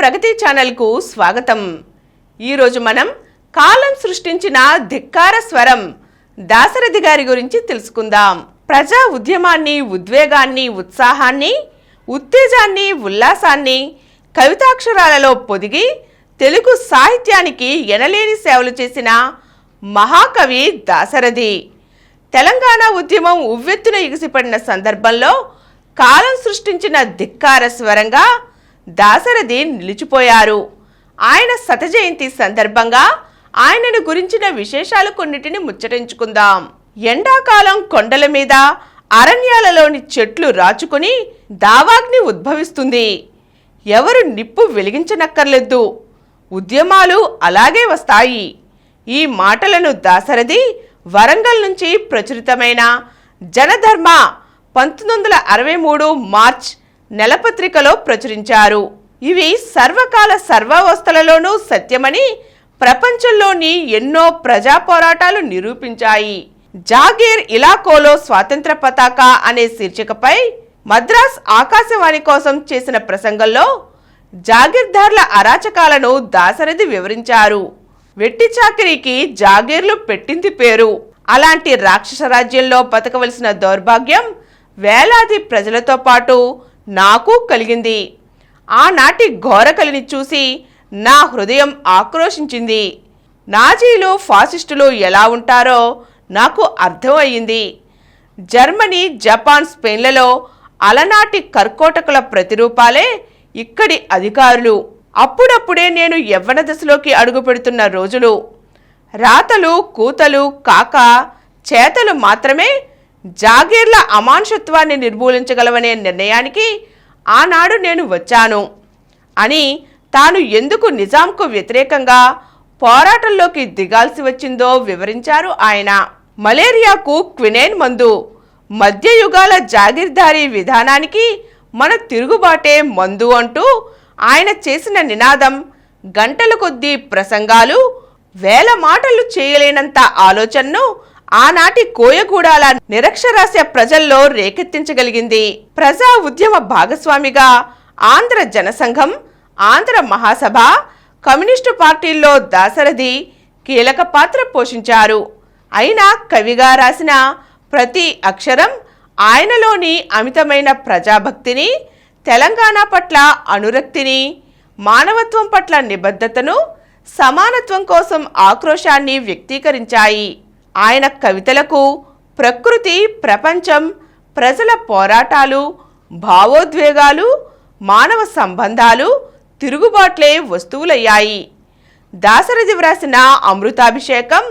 ప్రగతి ఛానల్కు స్వాగతం. ఈరోజు మనం కాలం సృష్టించిన ధిక్కార స్వరం దాశరథి గారి గురించి తెలుసుకుందాం. ప్రజా ఉద్యమాన్ని, ఉద్వేగాన్ని, ఉత్సాహాన్ని, ఉత్తేజాన్ని, ఉల్లాసాన్ని కవితాక్షరాలలో పొదిగి తెలుగు సాహిత్యానికి ఎనలేని సేవలు చేసిన మహాకవి దాశరథి. తెలంగాణ ఉద్యమం ఉవ్వెత్తున ఎగిసిపడిన సందర్భంలో కాలం సృష్టించిన ధిక్కార స్వరంగా దాశరథి నిలిచిపోయారు. ఆయన శత జయంతి సందర్భంగా ఆయనను గురించిన విశేషాలు కొన్నిటిని ముచ్చటించుకుందాం. ఎండాకాలం కొండల మీద, అరణ్యాలలోని చెట్లు రాచుకుని దావాగ్ని ఉద్భవిస్తుంది. ఎవరు నిప్పు వెలిగించనక్కర్లేదు, ఉద్యమాలు అలాగే వస్తాయి. ఈ మాటలను దాశరథి వరంగల్ నుంచి ప్రచురితమైన జనధర్మ 1963 మార్చ్ నెలపత్రికలో ప్రచురించారు. ఇవి సర్వకాల సర్వావస్థలలోనూ సత్యమని ప్రపంచంలోని ఎన్నో ప్రజా పోరాటాలు నిరూపించాయి. జాగీర్ ఇలాకోలో స్వాతంత్ర పతాక అనే శీర్షికపై మద్రాస్ ఆకాశవాణి కోసం చేసిన ప్రసంగంలో జాగీర్దార్ల అరాచకాలను దాశరథి వివరించారు. వెట్టి చాకిరీకి జాగీర్లు పెట్టింది పేరు. అలాంటి రాక్షస రాజ్యంలో బతకవలసిన దౌర్భాగ్యం వేలాది ప్రజలతో పాటు నాకు కలిగింది. ఆనాటి ఘోరకలిని చూసి నా హృదయం ఆక్రోశించింది. నాజీలు, ఫాసిస్టులు ఎలా ఉంటారో నాకు అర్థం అయ్యింది. జర్మనీ, జపాన్, స్పెయిన్లలో అలనాటి కర్కోటకుల ప్రతిరూపాలే ఇక్కడి అధికారులు. అప్పుడప్పుడే నేను యవ్వన దశలోకి అడుగు పెడుతున్న రోజులు. రాతలు, కూతలు కాక చేతలు మాత్రమే జాగీర్ల అమానుషత్వాన్ని నిర్మూలించగలవనే నిర్ణయానికి ఆనాడు నేను వచ్చాను అని తాను ఎందుకు నిజాంకు వ్యతిరేకంగా పోరాటంలోకి దిగాల్సి వచ్చిందో వివరించారు ఆయన. మలేరియాకు క్వినైన్ మందు, మధ్యయుగాల జాగీర్దారీ విధానానికి మన తిరుగుబాటే మందు అంటూ ఆయన చేసిన నినాదం, గంటల కొద్దీ ప్రసంగాలు, వేల మాటలు చేయలేనంత ఆలోచనను ఆనాటి కోయగూడాల నిరక్షరాస్య ప్రజల్లో రేకెత్తించగలిగింది. ప్రజా ఉద్యమ భాగస్వామిగా ఆంధ్ర జనసంఘం, ఆంధ్ర మహాసభ, కమ్యూనిస్టు పార్టీల్లో దాశరథి కీలక పాత్ర పోషించారు. అయినా కవిగా రాసిన ప్రతి అక్షరం ఆయనలోని అమితమైన ప్రజాభక్తిని, తెలంగాణ పట్ల అనురక్తిని, మానవత్వం పట్ల నిబద్ధతను, సమానత్వం కోసం ఆక్రోశాన్ని వ్యక్తీకరించాయి. ఆయన కవితలకు ప్రకృతి, ప్రపంచం, ప్రజల పోరాటాలు, భావోద్వేగాలు, మానవ సంబంధాలు, తిరుగుబాట్లే వస్తువులయ్యాయి. దాశరథి వ్రాసిన అమృతాభిషేకం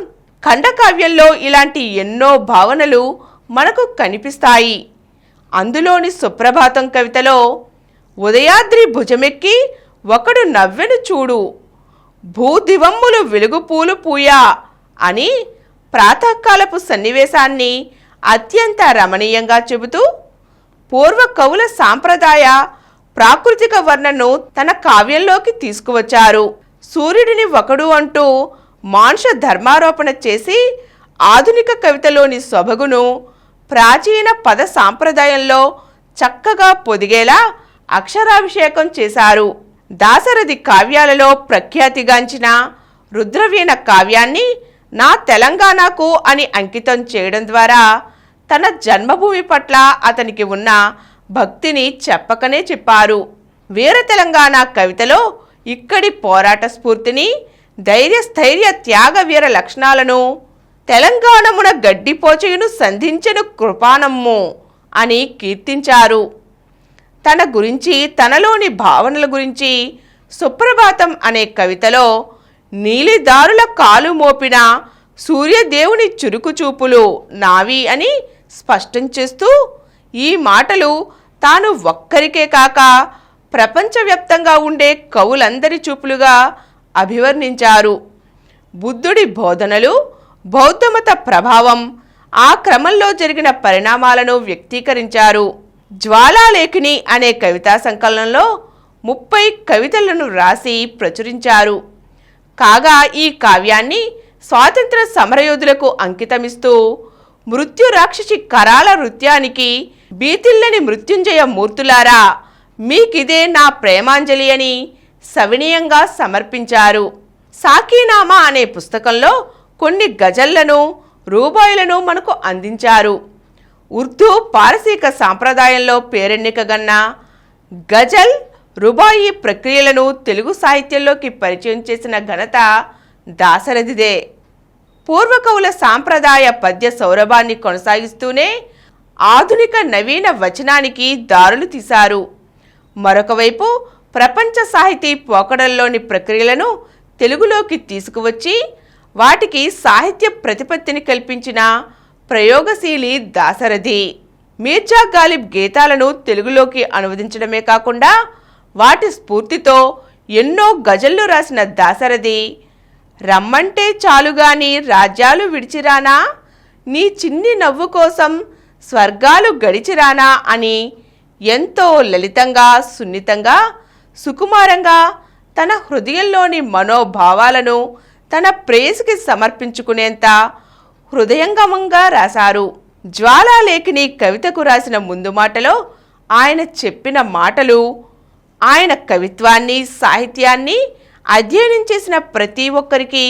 ఖండకావ్యంలో ఇలాంటి ఎన్నో భావనలు మనకు కనిపిస్తాయి. అందులోని సుప్రభాతం కవితలో ఉదయాద్రి భుజమెక్కి ఒకడు నవ్వెను చూడు, భూదివమ్ములు వెలుగు పూలు పూయా అని ప్రాతకాలపు సన్నివేశాన్ని అత్యంత రమణీయంగా చెబుతూ పూర్వ కవుల సాంప్రదాయ ప్రాకృతిక వర్ణను తన కావ్యంలోకి తీసుకువచ్చారు. సూర్యుడిని ఒకడు అంటూ మానుష ధర్మారోపణ చేసి ఆధునిక కవితలోని సొబగును ప్రాచీన పద సాంప్రదాయంలో చక్కగా పొదిగేలా అక్షరాభిషేకం చేశారు. దాశరథి కావ్యాలలో ప్రఖ్యాతిగాంచిన రుద్రవీణ కావ్యాన్ని నా తెలంగాణకు అని అంకితం చేయడం ద్వారా తన జన్మభూమి పట్ల అతనికి ఉన్న భక్తిని చెప్పకనే చెప్పారు. వీర తెలంగాణ కవితలో ఇక్కడి పోరాట స్ఫూర్తిని, ధైర్యస్థైర్య త్యాగ వీర లక్షణాలను, తెలంగాణమున గడ్డిపోచయును సంధించెను కృపానమ్ము అని కీర్తించారు. తన గురించి, తనలోని భావనల గురించి సుప్రభాతం అనే కవితలో నీలిదారుల కాలు మోపిన సూర్యదేవుని చురుకు చూపులు నావి అని స్పష్టం చేస్తూ ఈ మాటలు తాను ఒక్కరికే కాక ప్రపంచవ్యాప్తంగా ఉండే కవులందరి చూపులుగా అభివర్ణించారు. బుద్ధుడి బోధనలు, బౌద్ధమత ప్రభావం, ఆ క్రమంలో జరిగిన పరిణామాలను వ్యక్తీకరించారు. జ్వాలాలేఖిని అనే కవితా సంకలనంలో 30 కవితలను రాసి ప్రచురించారు. కాగా ఈ కావ్యాన్ని స్వాతంత్ర సమరయోధులకు అంకితమిస్తూ మృత్యు రాక్షసి కరాల నృత్యానికి భీతిల్లని మృత్యుంజయ మూర్తులారా మీకిదే నా ప్రేమాంజలి అని సవినీయంగా సమర్పించారు. సాకీనామా అనే పుస్తకంలో కొన్ని గజళ్లను, రూబాయిలను మనకు అందించారు. ఉర్దూ, పారసీక సాంప్రదాయంలో పేరెన్నికగన్న గజల్, రుబాయి ప్రక్రియలను తెలుగు సాహిత్యంలోకి పరిచయం చేసిన ఘనత దాశరథిదే. పూర్వకవుల సాంప్రదాయ పద్య సౌరభాన్ని కొనసాగిస్తూనే ఆధునిక నవీన వచనానికి దారులు తీశారు. మరొకవైపు ప్రపంచ సాహితీ పోకడల్లోని ప్రక్రియలను తెలుగులోకి తీసుకువచ్చి వాటికి సాహిత్య ప్రతిపత్తిని కల్పించిన ప్రయోగశీలి దాశరథి. మీర్జా గాలిబ్ గీతాలను తెలుగులోకి అనువదించడమే కాకుండా వాటి స్ఫూర్తితో ఎన్నో గజళ్లు రాసిన దాశరథి రమ్మంటే చాలుగాని రాజ్యాలు విడిచిరానా, నీ చిన్ని నవ్వు కోసం స్వర్గాలు గడిచిరానా అని ఎంతో లలితంగా, సున్నితంగా, సుకుమారంగా తన హృదయంలోని మనోభావాలను తన ప్రేయసికి సమర్పించుకునేంత హృదయంగమంగా రాశారు. జ్వాలాలేఖిని కవితకు రాసిన ముందు మాటలో ఆయన చెప్పిన మాటలు ఆయన కవిత్వాన్ని, సాహిత్యాన్ని అధ్యయనం చేసిన ప్రతి ఒక్కరికి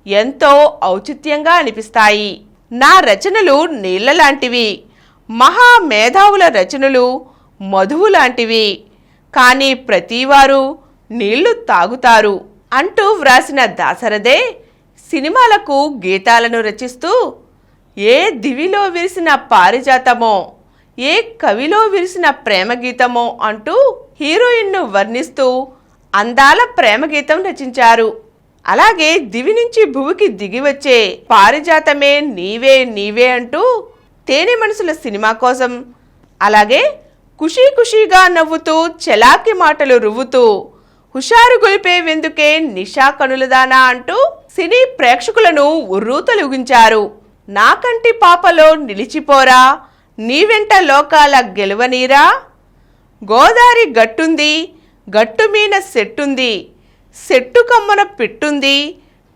ఎంతో ఔచిత్యంగా అనిపిస్తాయి. నా రచనలు నీళ్ల లాంటివి, మహామేధావుల రచనలు మధువు లాంటివి, కానీ ప్రతివారు నీళ్లు తాగుతారు అంటూ వ్రాసిన దాశరథే సినిమాలకు గీతాలను రచిస్తూ ఏ దివిలో విరిసిన పారిజాతమో, ఏ కవిలో విరిసిన ప్రేమగీతమో అంటూ హీరోయిన్ను వర్ణిస్తూ అందాల ప్రేమగీతం రచించారు. అలాగే దివి నుంచి భువికి దిగివచ్చే పారిజాతమే నీవే నీవే అంటూ తేనె మనసుల సినిమా కోసం, అలాగే ఖుషీ ఖుషీగా నవ్వుతూ చలాకి మాటలు రువ్వుతూ హుషారు గొలిపే వెందుకే నిషా కనులదానా అంటూ సినీ ప్రేక్షకులను ఉర్రూతలుగించారు. నా కంటి పాపలో నిలిచిపోరా, నీ వెంట లోకాల గెలువనీరా, గోదారి గట్టుంది, గట్టు మీన సెట్టుంది, సెట్టు కమ్మన పిట్టుంది,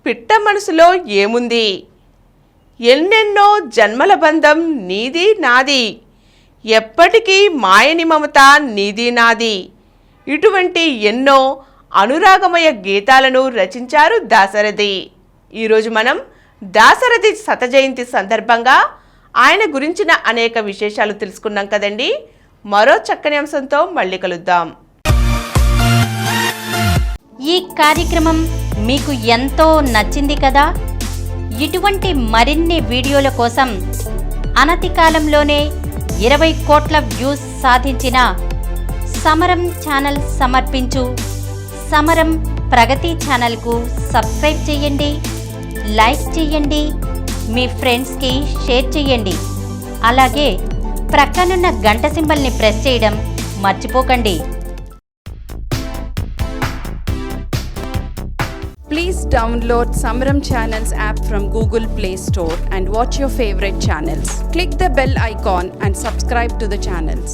పిట్ట మనసులో ఏముంది, ఎన్నెన్నో జన్మల బంధం నీది నాది, ఎప్పటికీ మాయని మమత నీది నాది, ఇటువంటి ఎన్నో అనురాగమయ గీతాలను రచించారు దాశరథి. ఈరోజు మనం దాశరథి శతజయంతి సందర్భంగా ఆయన గురించిన అనేక విశేషాలు తెలుసుకున్నాం కదండి. మరో చక్కని అంశంతో మళ్ళీ కలుద్దాం. ఈ కార్యక్రమం మీకు ఎంతో నచ్చింది కదా. ఇటువంటి మరిన్ని వీడియోల కోసం అనతి కాలంలోనే 20 కోట్ల వ్యూస్ సాధించిన సమరం ఛానల్ సమర్పించు సమరం ప్రగతి ఛానల్కు సబ్స్క్రైబ్ చేయండి, లైక్ చేయండి, మీ ఫ్రెండ్స్కి షేర్ చేయండి. అలాగే ప్రక్కనున్న గంట సింబల్ని ప్రెస్ చేయడం మర్చిపోకండి. Please download Samaram Channels app from Google Play Store and watch your favorite channels. Click the bell icon and subscribe to the channels.